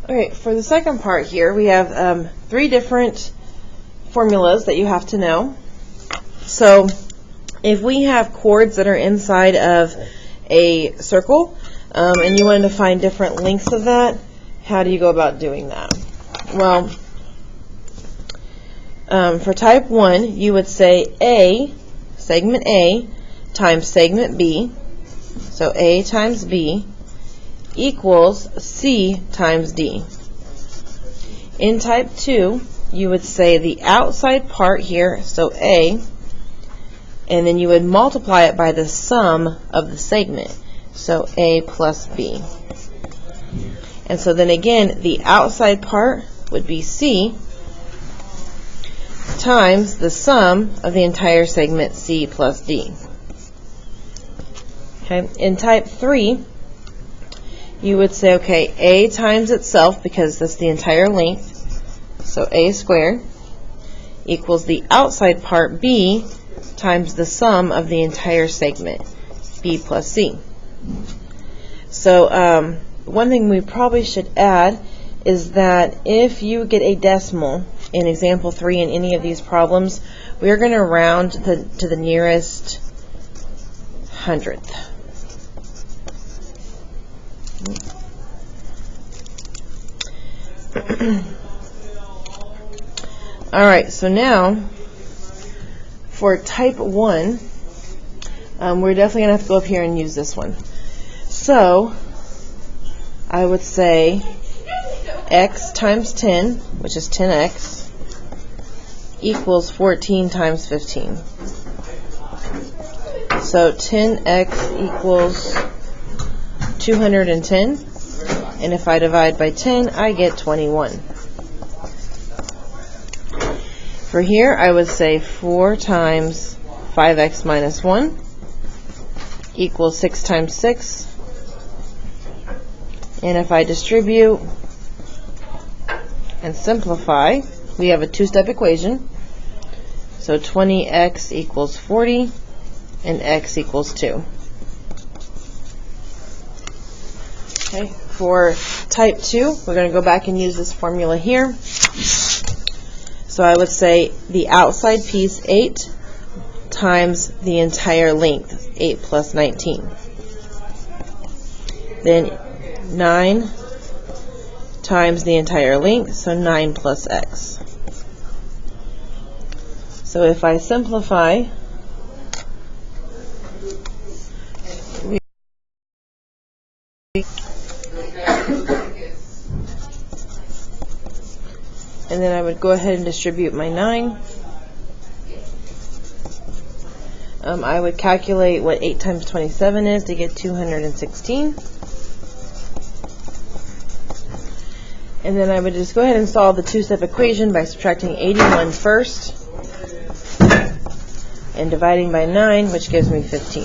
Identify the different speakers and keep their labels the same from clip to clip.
Speaker 1: Okay, for the second part here, we have 3 different formulas that you have to know. So if we have chords that are inside of a circle, and you wanted to find different lengths of that, how do you go about doing that? Well, for type 1, you would say segment A times segment B, so A times B, equals C times D. In type 2, you would say the outside part here, so A, and then you would multiply it by the sum of the segment, so A plus B. And so then again, the outside part would be C times the sum of the entire segment, C plus D. Okay. In type 3, you would say, okay, A times itself, because that's the entire length, so A squared, equals the outside part, B, times the sum of the entire segment, B plus C. So one thing we probably should add is that if you get a decimal in example 3 in any of these problems, we're going to round to the nearest hundredth. Alright, so now for type 1, we're definitely going to have to go up here and use this one. So I would say x times 10, which is 10x, equals 14 times 15. So 10x equals 210, and if I divide by 10, I get 21. For here, I would say 4 times 5x minus 1 equals 6 times 6. And if I distribute and simplify, we have a 2-step equation. So 20x equals 40, and x equals 2. Okay, for type 2, we're going to go back and use this formula here. So I would say the outside piece, 8, times the entire length, 8 plus 19. Then 9 times the entire length, so 9 plus x. So if I simplify, and then I would go ahead and distribute my 9. I would calculate what 8 times 27 is to get 216. And then I would just go ahead and solve the 2-step equation by subtracting 81 first and dividing by 9, which gives me 15.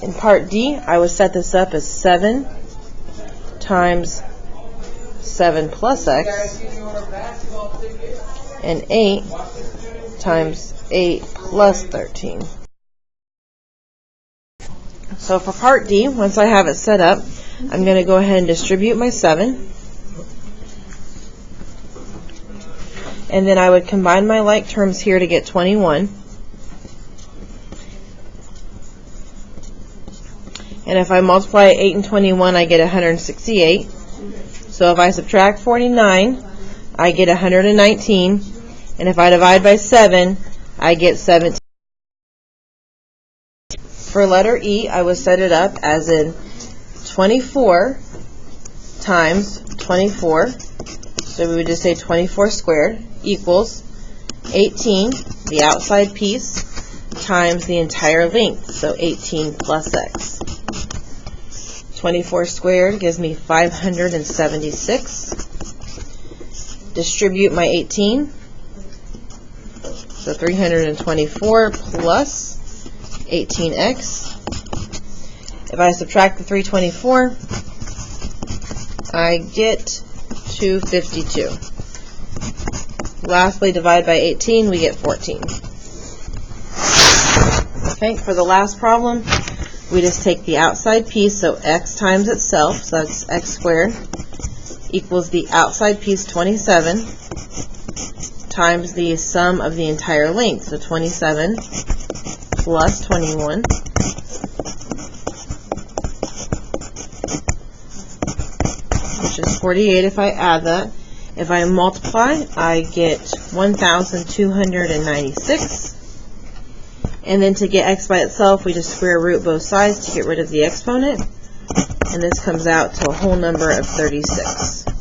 Speaker 1: In part D, I would set this up as 7 times 7 plus x, and 8 times 8 plus 13. So for part D, once I have it set up, I'm going to go ahead and distribute my 7. And then I would combine my like terms here to get 21. And if I multiply 8 and 21, I get 168. So if I subtract 49, I get 119. And if I divide by 7, I get 17. For letter E, I would set it up as in 24 times 24. So we would just say 24 squared equals 18, the outside piece, times the entire length, so 18 plus x. 24 squared gives me 576. Distribute my 18. So 324 plus 18x. If I subtract the 324, I get 252. Lastly, divide by 18, we get 14. Okay, for the last problem, we just take the outside piece, so x times itself, so that's x squared, equals the outside piece 27 times the sum of the entire length, so 27 plus 21 which is 48 if I add that. If I multiply, I get 1,296. And then to get x by itself, we just square root both sides to get rid of the exponent. And this comes out to a whole number of 36.